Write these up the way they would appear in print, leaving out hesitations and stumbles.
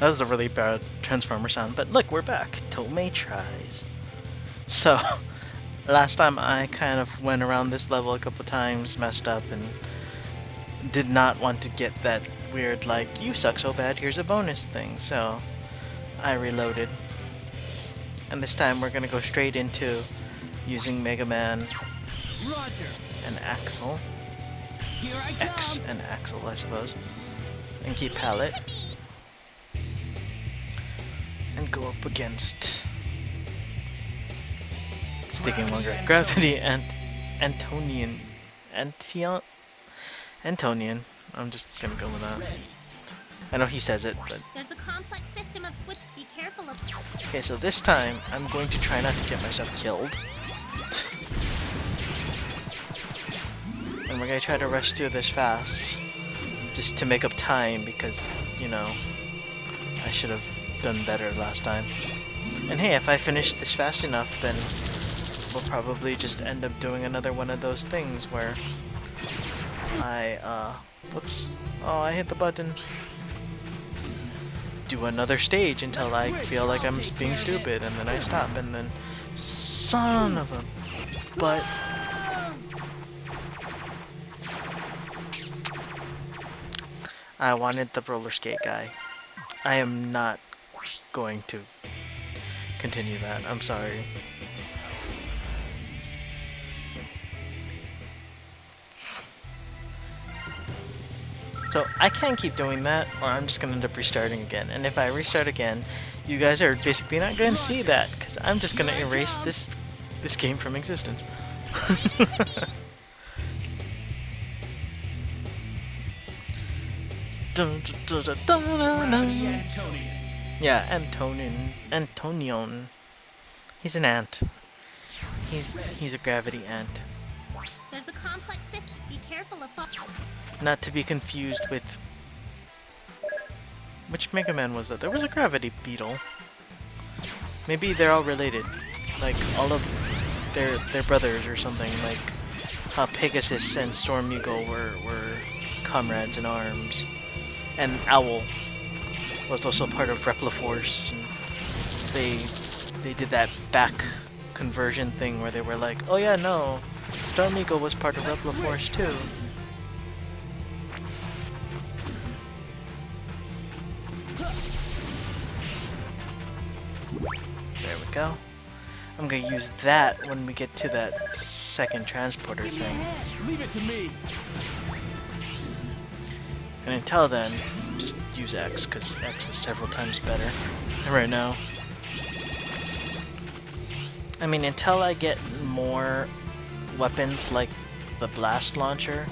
That was a really bad Transformer sound, but look, we're back. Toumei tries. So, last time I kind of went around this level a couple times, messed up, and did not want to get that weird, like, you suck so bad, here's a bonus thing, so I reloaded. And this time we're gonna go straight into using Megaman and Axel. X and Axel, I suppose. And keep Palette. And go up against Sticking Longer. Gravity and Antonian. Antonian. I'm just gonna go with that. I know he says it, but. There's a complex system of switch. Be careful of. Okay, so this time I'm going to try not to get myself killed. And we're gonna try to rush through this fast. Just to make up time because, you know, I should have done better last time. And hey, if I finish this fast enough, then we'll probably just end up doing another one of those things where I, whoops. Oh, I hit the button. Do another stage until I feel like I'm being stupid, and then I stop, and then son of a butt. I wanted the roller skate guy. I am not going to continue that. I'm sorry. So I can't keep doing that, or I'm just gonna end up restarting again. And if I restart again, you guys are basically not gonna see that, because I'm just gonna erase this game from existence. Yeah, Antonion. He's an ant. He's a gravity ant. There's a complex system. Be careful of. Not to be confused with which Mega Man was that? There was a gravity beetle. Maybe they're all related. Like all of their brothers or something. Like how Pegasus and Storm Eagle were comrades in arms. And Owl was also part of Repliforce, and they did that back conversion thing where they were like, oh yeah, no, Storm Eagle was part of Repliforce too. There we go. I'm gonna use that when we get to that second transporter thing. Leave it to me. And until then, just use X, because X is several times better right now. I mean, until I get more weapons like the blast launcher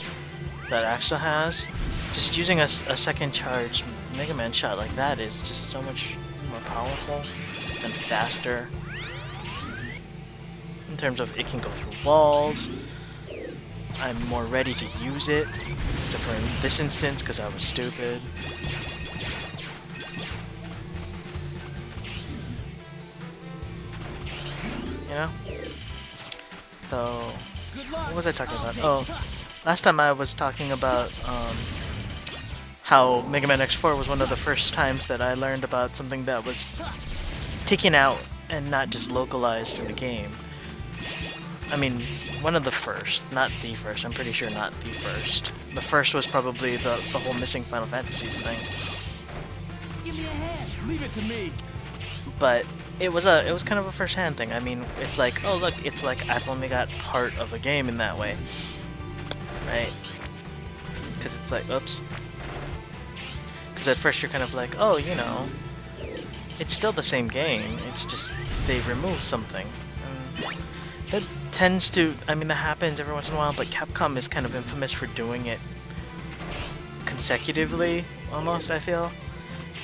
that Axel has, just using a second charge Mega Man shot like that is just so much more powerful and faster. In terms of it can go through walls, I'm more ready to use it, except for in this instance because I was stupid. You know? So, what was I talking about? Oh, last time I was talking about how Megaman X4 was one of the first times that I learned about something that was taken out and not just localized in the game. I mean, one of the first, not the first. I'm pretty sure not the first. The first was probably the whole missing Final Fantasies thing. Give me a hand. Leave it to me. But it was kind of a first-hand thing. I mean, it's like, oh look, it's like I've only got part of a game in that way, right? Because it's like, oops. Because at first you're kind of like, oh, you know, it's still the same game. It's just they removed something. That tends to, I mean, that happens every once in a while, but Capcom is kind of infamous for doing it consecutively, almost, I feel.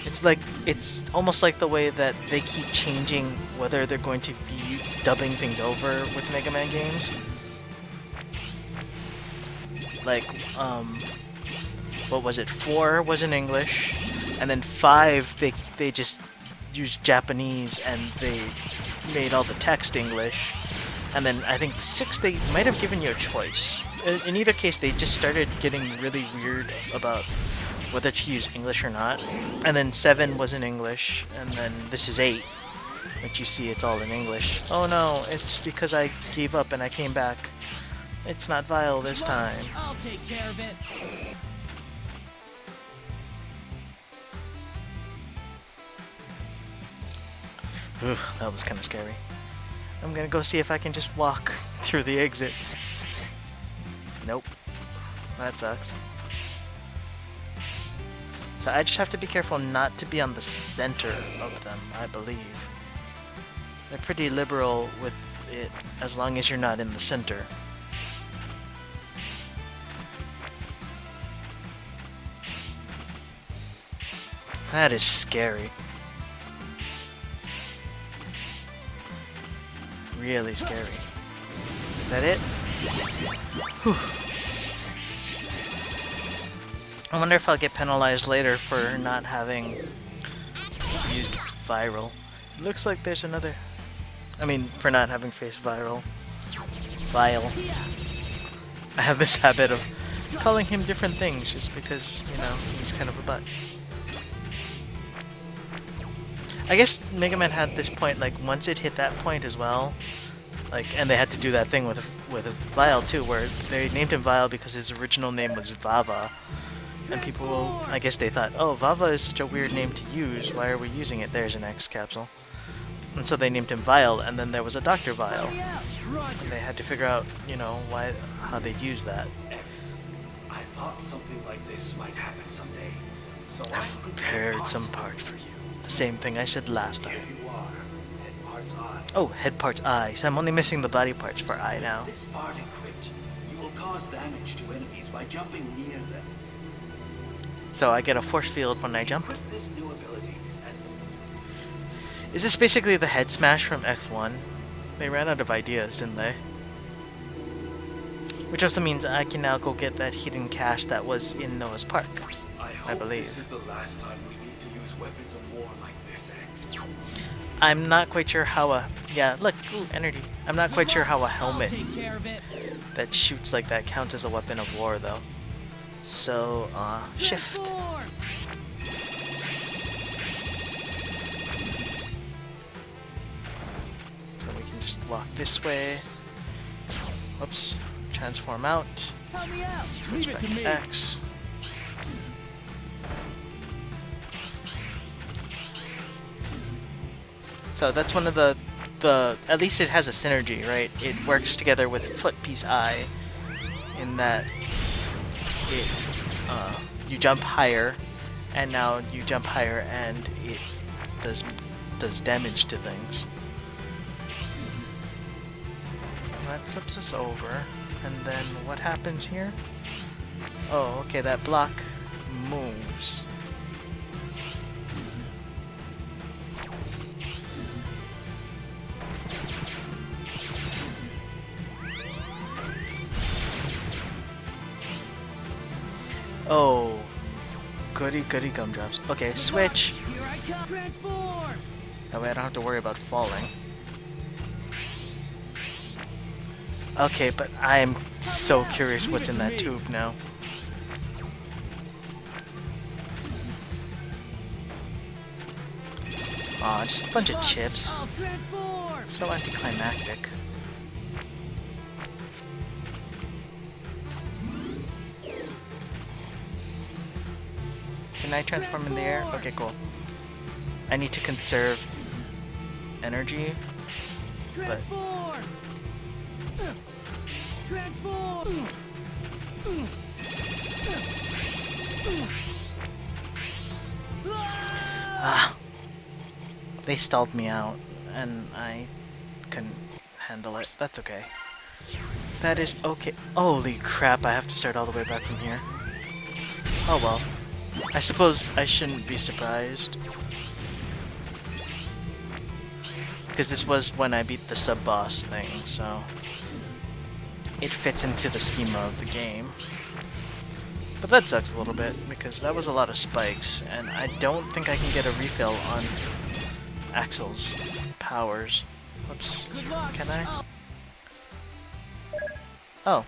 It's like, it's almost like the way that they keep changing whether they're going to be dubbing things over with Mega Man games. Like, what was it? 4 was in English, and then 5, they just used Japanese and they made all the text English. And then I think 6, they might have given you a choice. In either case, they just started getting really weird about whether to use English or not. And then 7 was in English, and then this is 8, which you see it's all in English. Oh no, it's because I gave up and I came back. It's not Vile this time. I'll take care of it. Ugh, that was kind of scary. I'm gonna go see if I can just walk through the exit. Nope. That sucks. So I just have to be careful not to be on the center of them, I believe. They're pretty liberal with it as long as you're not in the center. That is scary. Really scary. Is that it? Whew. I wonder if I'll get penalized later for not having used viral. It looks like there's another. I mean, for not having faced viral. Vile. I have this habit of calling him different things just because, you know, he's kind of a butt. I guess Mega Man had this point, like, once it hit that point as well, like, and they had to do that thing with Vile too, where they named him Vile because his original name was Vava, and people, I guess they thought, oh, Vava is such a weird name to use, why are we using it? There's an X capsule. And so they named him Vile, and then there was a Dr. Vile. And they had to figure out, you know, how they'd use that. X, I thought something like this might happen someday, so I Prepared some part for you. The same thing I said last Here time. you are, head parts eye. Oh, head parts eye. So I'm only missing the body parts for eye now. With this part equipped, you will cause damage to enemies by jumping near them. So I get a force field when I jump. Equip this new ability and Is this basically the head smash from X1? They ran out of ideas, didn't they? Which also means I can now go get that hidden cache that was in Noah's Park. I hope believe. this is the last time we need to use weapons of war like this, X. I'm not quite sure how a... Yeah, look, ooh, energy. I'm not quite sure how a helmet I'll take care of it. that shoots like that counts as a weapon of war, though. So, shift. Transform. So we can just walk this way. Whoops. Transform out. Tell me out. Switch Leave it back to me. to X. So that's one of the at least it has a synergy, right? It works together with Foot Piece Eye in that it you jump higher, and now you jump higher and it does damage to things. That flips us over, and then what happens here? Oh, okay, that block moves. Oh, goody goody gumdrops. Okay, switch. Here I come. Transform. That way I don't have to worry about falling. Okay, but I am so curious what's in that tube now. Aw, just a bunch of chips. I'll transform. So anticlimactic. Can I transform in the air? Okay, cool. I need to conserve energy. Transform. Transform. Ah! They stalled me out, and I couldn't handle it. That's okay. That is okay. Holy crap, I have to start all the way back from here. Oh well. I suppose I shouldn't be surprised. Because this was when I beat the sub-boss thing, so... it fits into the schema of the game. But that sucks a little bit, because that was a lot of spikes, and I don't think I can get a refill on Axel's powers. Whoops. Good luck. Can I? Oh.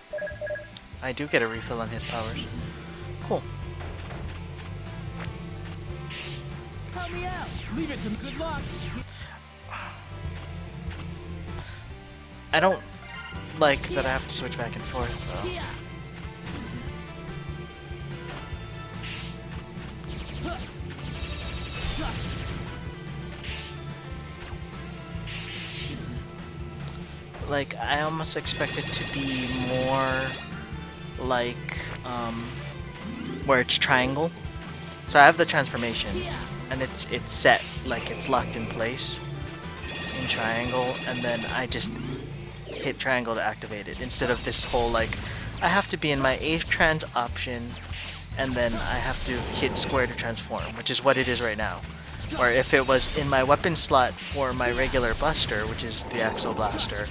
I do get a refill on his powers. Cool. Let me out. Leave it to me. Good luck. I don't like that I have to switch back and forth, though. Like, I almost expect it to be more like, where it's triangle. So I have the transformation, and it's set, like it's locked in place in triangle, and then I just hit triangle to activate it, instead of this whole, like, I have to be in my A trans option, and then I have to hit square to transform, which is what it is right now. Or if it was in my weapon slot for my regular buster, which is the Axo Blaster,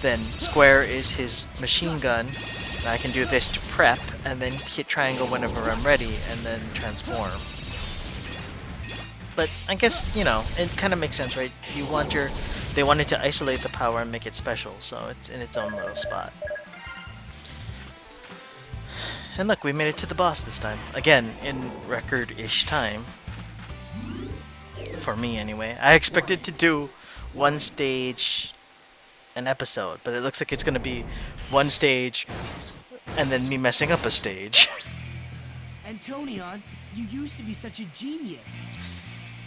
then square is his machine gun, and I can do this to prep, and then hit triangle whenever I'm ready, and then transform. But I guess, you know, it kind of makes sense, right? They wanted to isolate the power and make it special, so it's in its own little spot. And look, we made it to the boss this time. Again, in record-ish time. For me, anyway. I expected to do one stage an episode, but it looks like it's gonna be one stage and then me messing up a stage. Antonion, you used to be such a genius.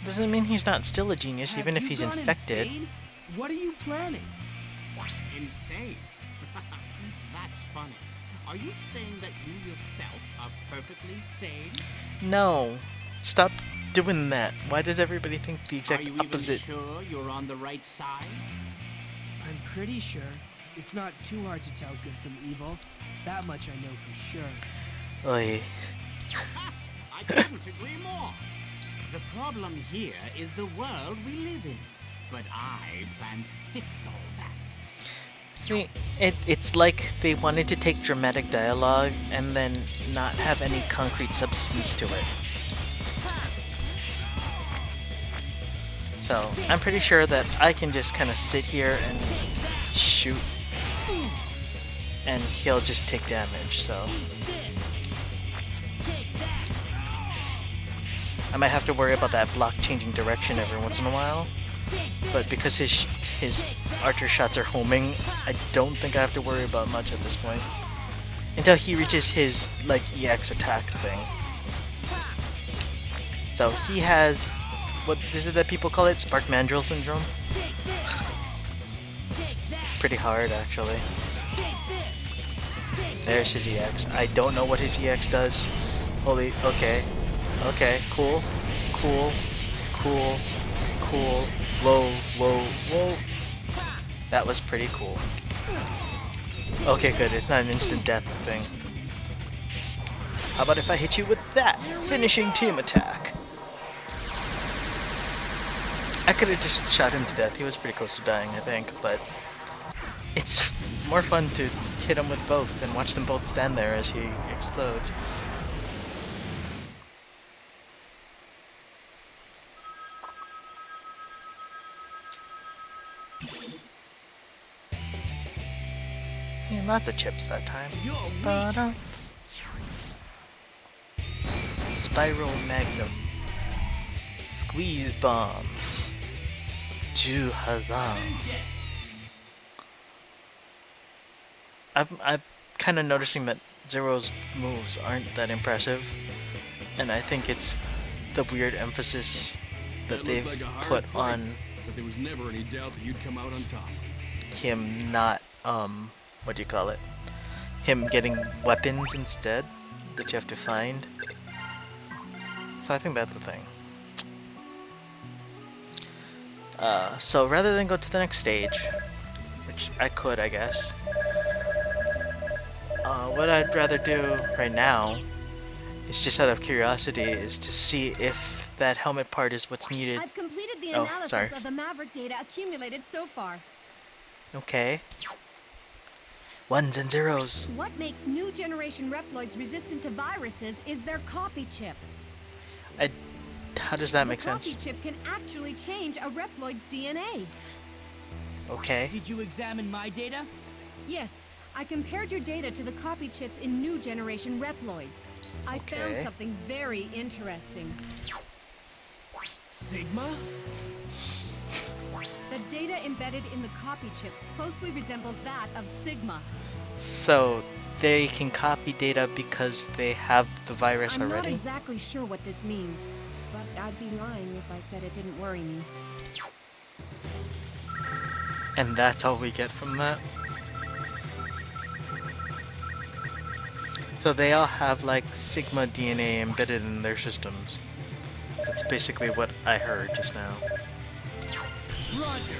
Doesn't mean he's not still a genius, even if he's Have you gone infected. insane? What are you planning? Insane? That's funny. Are you saying that you yourself are perfectly sane? No. Stop doing that. Why does everybody think the exact Are you opposite? even sure you're on the right side? I'm pretty sure it's not too hard to tell good from evil. That much I know for sure. Oy. I couldn't agree more. The problem here is the world we live in, but I plan to fix all that. See, it's like they wanted to take dramatic dialogue and then not have any concrete substance to it. So, I'm pretty sure that I can just kind of sit here and shoot, and he'll just take damage, so. I might have to worry about that block changing direction every once in a while, but because his archer shots are homing, I don't think I have to worry about much at this point. Until he reaches his, like, EX attack thing. So, he has, what is it that people call it? Spark Mandril syndrome? Pretty hard, actually. There's his EX. I don't know what his EX does. Holy, okay. Okay, cool. Cool. Cool. Cool. Whoa, whoa, whoa. That was pretty cool. Okay, good. It's not an instant death thing. How about if I hit you with that? Finishing team attack. I could have just shot him to death. He was pretty close to dying, I think, but it's more fun to hit him with both and watch them both stand there as he explodes. Yeah, lots of chips that time. Ba-da. Spiral Magnum. Squeeze bombs. Juhazam. I'm kind of noticing that Zero's moves aren't that impressive, and I think it's the weird emphasis that they've put on But there was never any doubt that you'd come out on top. him not, what do you call it? Him getting weapons instead that you have to find. So I think that's the thing. So rather than go to the next stage, which I could, I guess, what I'd rather do right now is, just out of curiosity, is to see if that helmet part is what's needed. I've completed the Oh, analysis sorry. of the Maverick data accumulated so far. Okay. Ones and zeros. What makes new generation Reploids resistant to viruses is their copy chip. How does that make the sense? copy chip can actually change a Reploid's DNA. Okay. Did you examine my data? Yes, I compared your data to the copy chips in new generation Reploids. I found Okay. something very interesting. Sigma? The data embedded in the copy chips closely resembles that of Sigma. So they can copy data because they have the virus I'm not already? exactly sure what this means, but I'd be lying if I said it didn't worry me. And that's all we get from that? So they all have like Sigma DNA embedded in their systems. That's basically what I heard just now. Roger.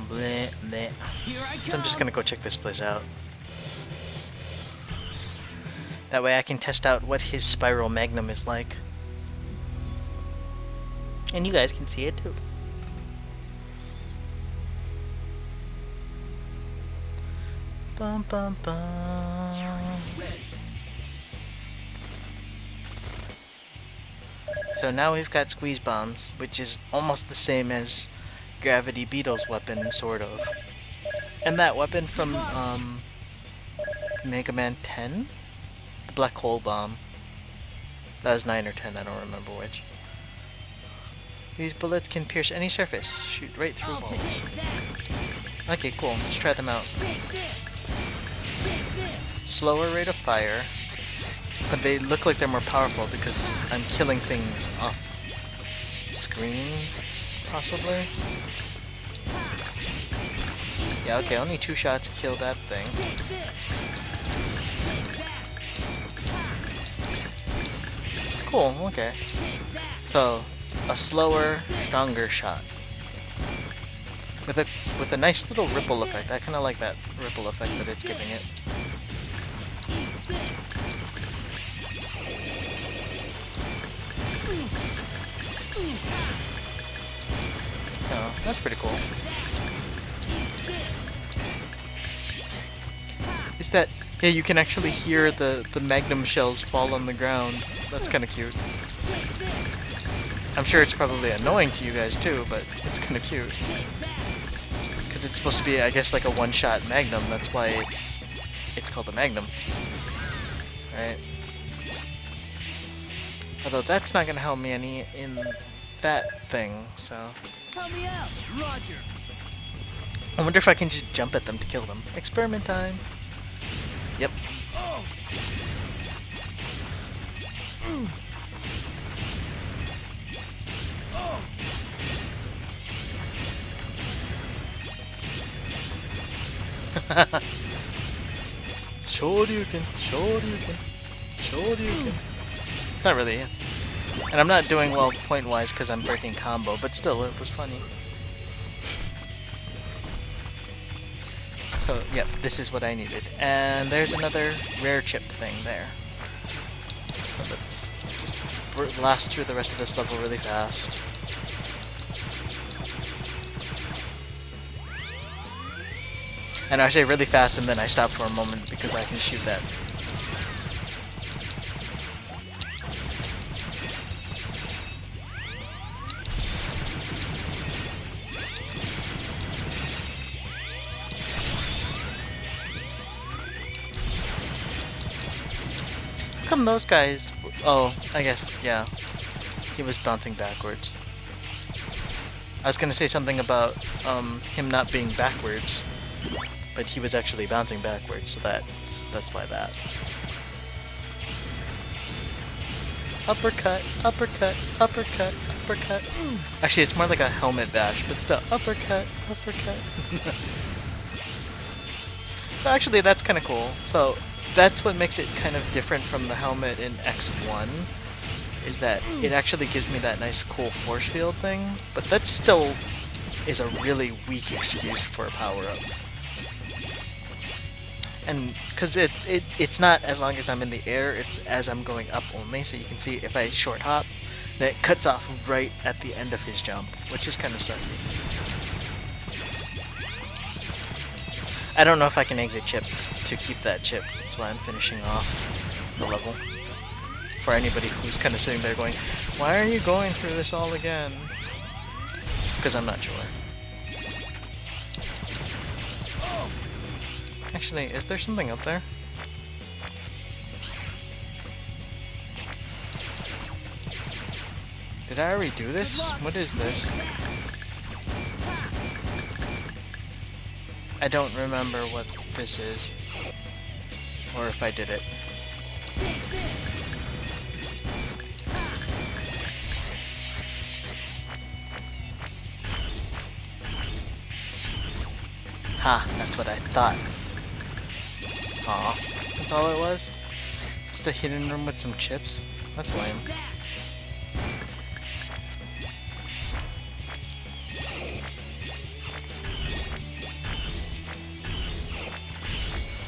Bleh, bleh. Here I come. So I'm just gonna go check this place out. That way I can test out what his spiral magnum is like. And you guys can see it too. Bum bum bum. So now we've got squeeze bombs, which is almost the same as Gravity Beetle's weapon, sort of. And that weapon from Megaman 10? The black hole bomb. That was 9 or 10, I don't remember which. These bullets can pierce any surface, shoot right through walls. Okay, cool, let's try them out. Slower rate of fire, but they look like they're more powerful because I'm killing things off screen, possibly? Yeah, okay, only 2 shots kill that thing. Cool, okay. So, a slower, stronger shot. With a nice little ripple effect. I kinda like that ripple effect that it's giving it. So, that's pretty cool. Is that... Yeah, you can actually hear the magnum shells fall on the ground. That's kinda cute. I'm sure it's probably annoying to you guys too, but it's kinda cute. Because it's supposed to be, I guess, like a one-shot magnum. That's why it's called a magnum. Right? Although that's not gonna help me any in that thing, so... Help me out. Roger. I wonder if I can just jump at them to kill them. Experiment time! Yep. Oh. Oh. Shoryuken, Shoryuken, Shoryuken. It's not really, and I'm not doing well point-wise because I'm breaking combo, but still, it was funny. So, yep, this is what I needed. And there's another rare chip thing there. So let's just blast through the rest of this level really fast. And I say really fast and then I stop for a moment because I can shoot that. How come those guys... Oh, I guess, yeah. He was bouncing backwards. I was gonna say something about him not being backwards. But he was actually bouncing backwards, so that's why that. Uppercut, uppercut, uppercut, uppercut. Actually, it's more like a helmet bash, but still, uppercut, uppercut. So actually, that's kind of cool. So that's what makes it kind of different from the helmet in X1, is that it actually gives me that nice cool force field thing, but that still is a really weak excuse for a power-up. And because it's not as long as I'm in the air, it's as I'm going up only, so you can see if I short hop, that it cuts off right at the end of his jump, which is kind of sucky. I don't know if I can exit chip to keep that chip, that's why I'm finishing off the level. For anybody who's kind of sitting there going, why are you going through this all again? Because I'm not sure. Actually, is there something up there? Did I already do this? What is this? I don't remember what this is. Or if I did it. Ha, that's what I thought. Aw, that's all it was? Just a hidden room with some chips? That's lame.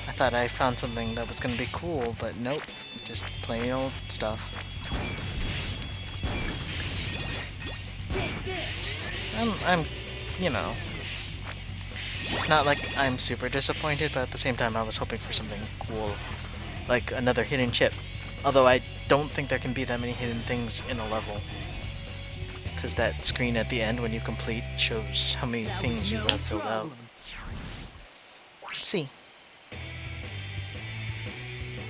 I thought I found something that was gonna be cool, but nope, just plain old stuff. I'm, you know, it's not like I'm super disappointed, but at the same time I was hoping for something cool, like another hidden chip. Although I don't think there can be that many hidden things in a level, because that screen at the end when you complete shows how many things you have filled out. Let's see.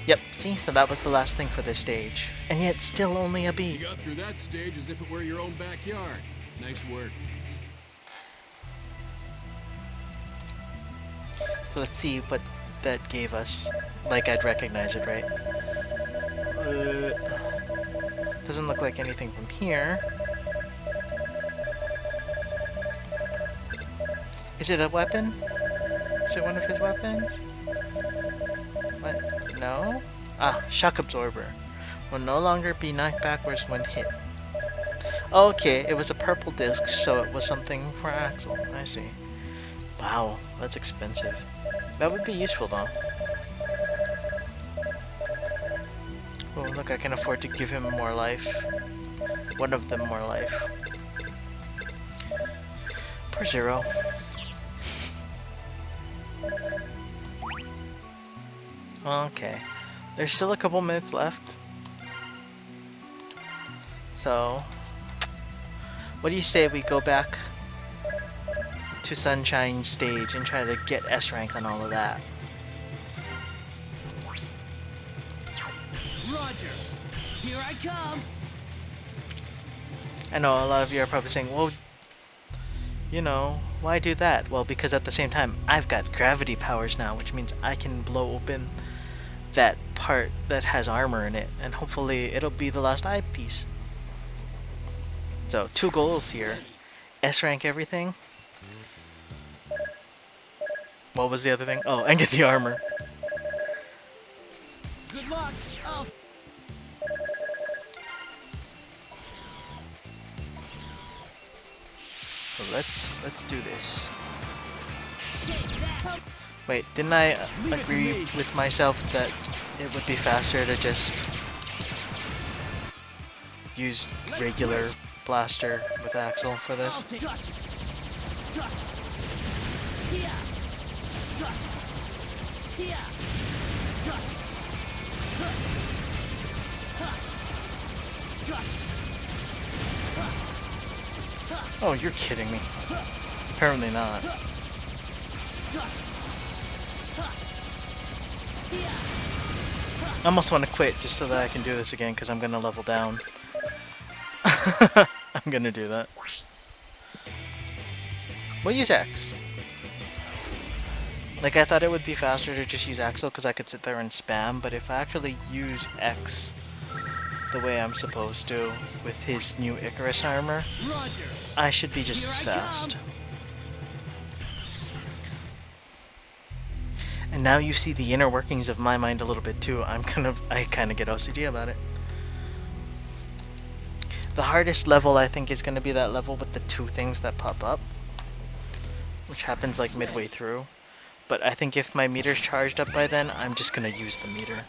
Yep, see, so that was the last thing for this stage. And yet still only a B. You got through that stage as if it were your own backyard. Nice work. So let's see what that gave us. Like I'd recognize it, right? Doesn't look like anything from here. Is it a weapon? Is it one of his weapons? What? No? Ah, shock absorber. Will no longer be knocked backwards when hit. Okay, it was a purple disc, so it was something for Axel. I see. Wow, that's expensive. That would be useful though. Oh, look, I can afford to give him more life. One of them more life. Poor Zero. Okay. There's still a couple minutes left. So, what do you say we go back to Sunshine Stage and try to get S rank on all of that? Roger. Here I come. I know a lot of you are probably saying, well, you know, why do that? Well, because at the same time, I've got gravity powers now, which means I can blow open that part that has armor in it, and hopefully it'll be the last eyepiece. So, 2 goals here. S rank everything. What was the other thing? Oh, and get the armor. Good luck. Oh. So let's do this. Wait, didn't I agree with myself that it would be faster to just use regular blaster with Axel for this? Oh, you're kidding me. Apparently not. I almost want to quit just so that I can do this again because I'm going to level down. I'm going to do that. We'll use X. Like, I thought it would be faster to just use Axel because I could sit there and spam, but if I actually use X the way I'm supposed to with his new Icarus armor, Roger. I should be just as fast. And now you see the inner workings of my mind a little bit too. I kind of get OCD about it. The hardest level I think is going to be that level with the 2 things that pop up, which happens like midway through. But I think if my meter's charged up by then, I'm just going to use the meter.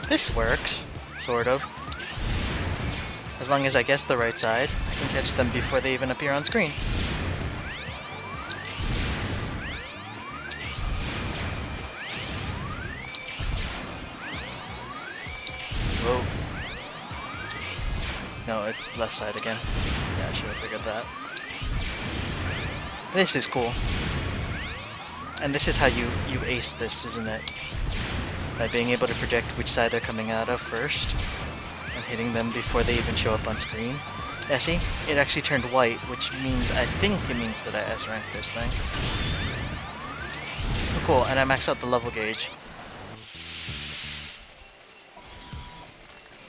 This works, sort of. As long as I guess the right side, I can catch them before they even appear on screen. Whoa. No, it's left side again. Yeah, I should have figured that. This is cool. And this is how you ace this, isn't it? By being able to project which side they're coming out of first, and hitting them before they even show up on screen. Yeah, see? It actually turned white, which means, I think it means that I S-ranked this thing. Oh, cool, and I maxed out the level gauge.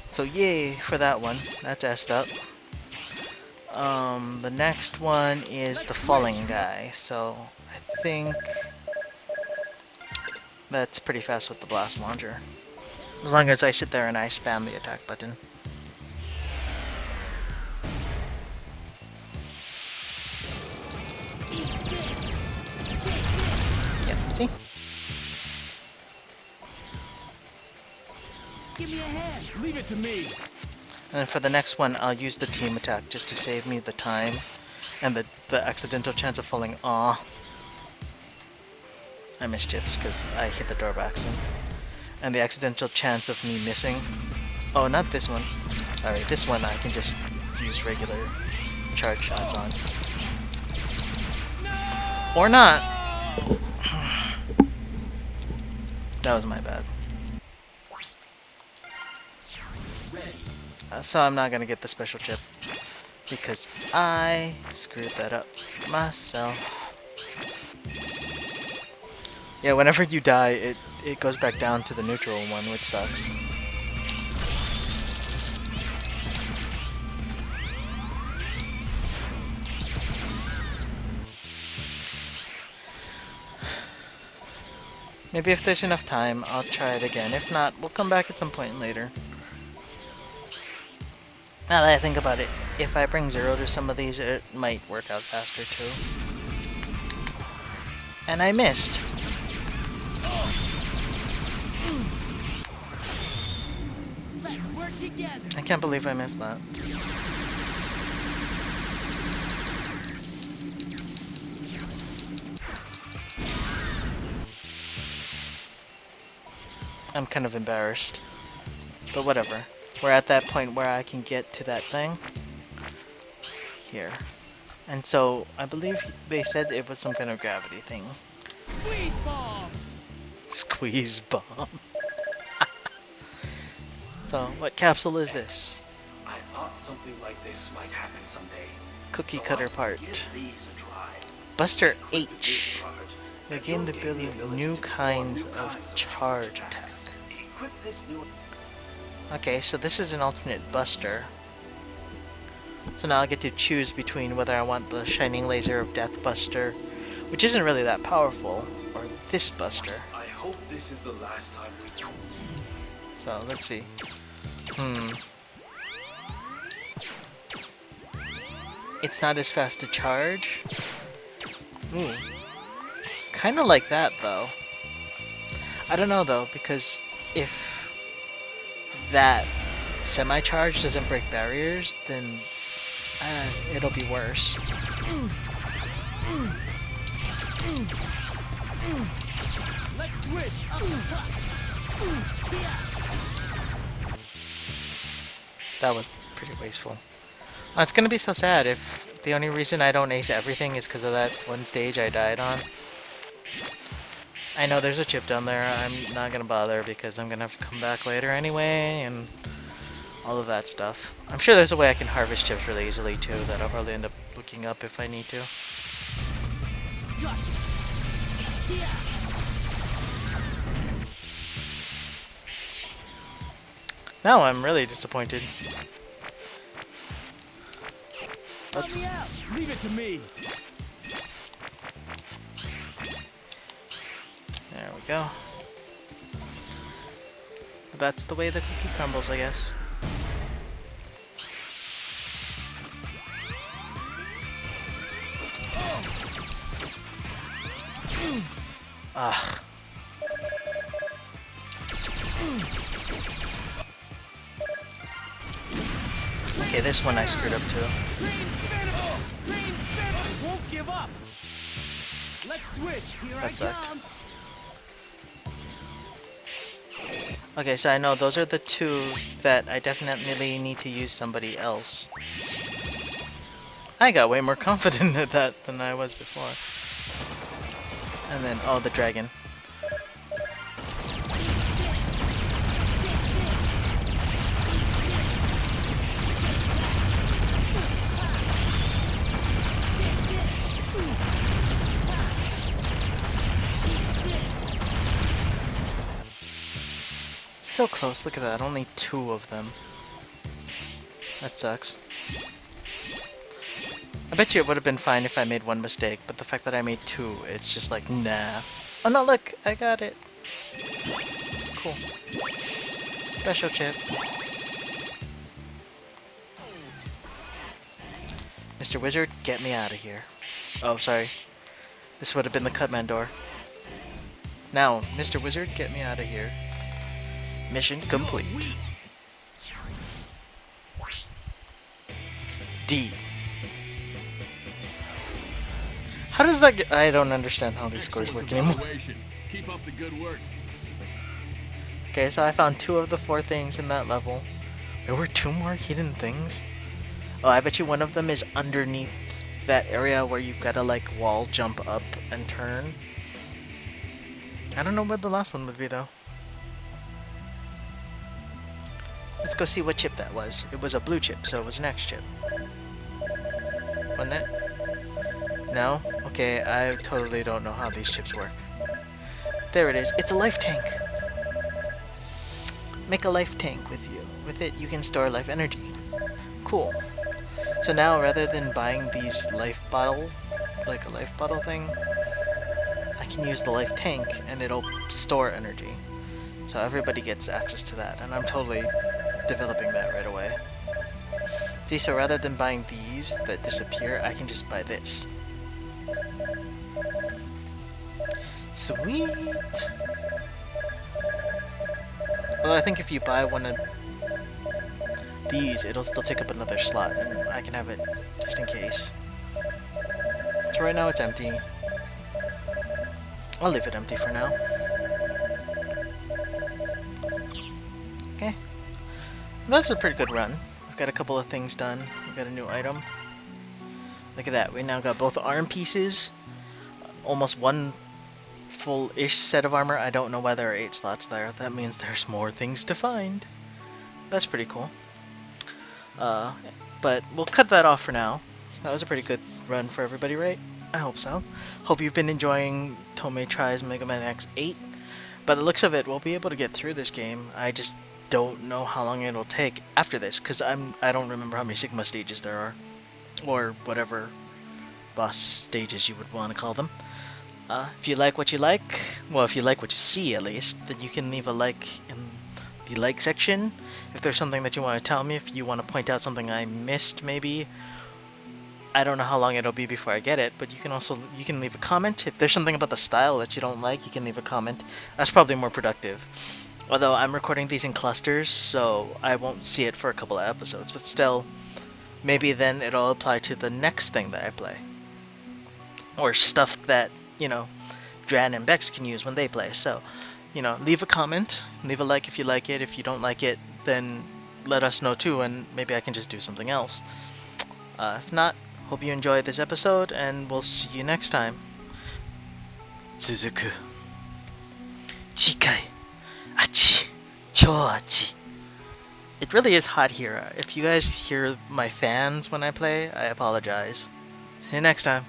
So yay for that one. That's S'd up. The next one is the falling guy, so I think that's pretty fast with the blast launcher. As long as I sit there and I spam the attack button. Yeah, see? Give me a hand. Leave it to me. And then for the next one, I'll use the team attack just to save me the time and the accidental chance of falling. Aw. I missed chips because I hit the door by accident. And the accidental chance of me missing. Oh, not this one. Sorry, this one I can just use regular charge shots on. Or not. That was my bad. So I'm not gonna get the special chip because I screwed that up myself. Yeah, whenever you die, it goes back down to the neutral one, which sucks. Maybe if there's enough time, I'll try it again. If not, we'll come back at some point later. Now that I think about it, if I bring Zero to some of these, it might work out faster too. And I missed. Let's work together. I can't believe I missed that. I'm kind of embarrassed. But whatever. We're at that point where I can get to that thing. Here. And so, I believe they said it was some kind of gravity thing. Squeeze bomb. Squeeze bomb. So, what capsule is this? I thought something like this might happen someday. Cookie So cutter I'll part. give these a try. Buster Equip this H. part, They and gain you'll the gain ability of ability new to perform kinds new of kinds charge attacks. attack. Equip this new. Okay, so this is an alternate Buster. So now I get to choose between whether I want the Shining Laser of Death Buster, which isn't really that powerful, or this Buster. I hope this is the last time we. So let's see. It's not as fast to charge. Ooh. Kinda like that though. I don't know though, because if that semi-charge doesn't break barriers, then it'll be worse. Let's switch. Up the top. That was pretty wasteful. It's gonna be so sad if the only reason I don't ace everything is because of that one stage I died on. I know there's a chip down there. I'm not gonna bother because I'm gonna have to come back later anyway, and all of that stuff. I'm sure there's a way I can harvest chips really easily too that I'll probably end up looking up if I need to. Gotcha. Yeah. Now I'm really disappointed. Help Oops. me out. Leave it to me. There we go. That's the way the cookie crumbles, I guess. Ugh. Okay, this one I screwed up too. Won't give up. Let's switch. Here That I sucked. come. Okay, so I know those are the two that I definitely need to use somebody else. I got way more confident at that than I was before. And then, oh, the dragon. So close, look at that, only 2 of them. That sucks. I bet you it would have been fine if I made 1 mistake, but the fact that I made 2, it's just like, nah. Oh no, look, I got it. Cool. Special chip. Mr. Wizard, get me out of here. Oh, sorry. This would have been the Cutman door. Now, Mr. Wizard, get me out of here. Mission complete. D. How does that get? I don't understand how these scores work anymore. Evaluation. Keep up the good work. Okay, so I found 2 of the 4 things in that level. There were 2 more hidden things? Oh, I bet you one of them is underneath that area where you've got to like wall jump up and turn. I don't know where the last one would be though. Let's go see what chip that was. It was a blue chip, so it was an X chip. Wasn't it? No? Okay, I totally don't know how these chips work. There it is. It's a life tank! Make a life tank with you. With it, you can store life energy. Cool. So now, rather than buying these life bottle, like a life bottle thing, I can use the life tank and it'll store energy. So everybody gets access to that, and I'm totally developing that right away. See, so rather than buying these that disappear, I can just buy this. Sweet! Although I think if you buy one of these, it'll still take up another slot, and I can have it just in case. So right now it's empty. I'll leave it empty for now. Okay. That's a pretty good run. We've got a couple of things done. We've got a new item. Look at that. We now got both arm pieces. Almost 1 full-ish set of armor. I don't know why there are 8 slots there. That means there's more things to find. That's pretty cool. But we'll cut that off for now. That was a pretty good run for everybody, right? I hope so. Hope you've been enjoying Toumei Tries Megaman X8. By the looks of it, we'll be able to get through this game. I just don't know how long it'll take after this, because I don't remember how many Sigma stages there are. Or whatever boss stages you would want to call them. If you like what you like, well, if you like what you see at least, then you can leave a like in the like section. If there's something that you want to tell me, if you want to point out something I missed maybe, I don't know how long it'll be before I get it, but you can leave a comment. If there's something about the style that you don't like, you can leave a comment. That's probably more productive. Although I'm recording these in clusters, so I won't see it for a couple of episodes, but still, maybe then it'll apply to the next thing that I play. Or stuff that, you know, Dran and Bex can use when they play. So, you know, leave a comment, leave a like if you like it. If you don't like it, then let us know too, and maybe I can just do something else. If not, hope you enjoyed this episode, and we'll see you next time. Tsuzuku. Chikai. Achi. Choachi. It really is hot here. If you guys hear my fans when I play, I apologize. See you next time.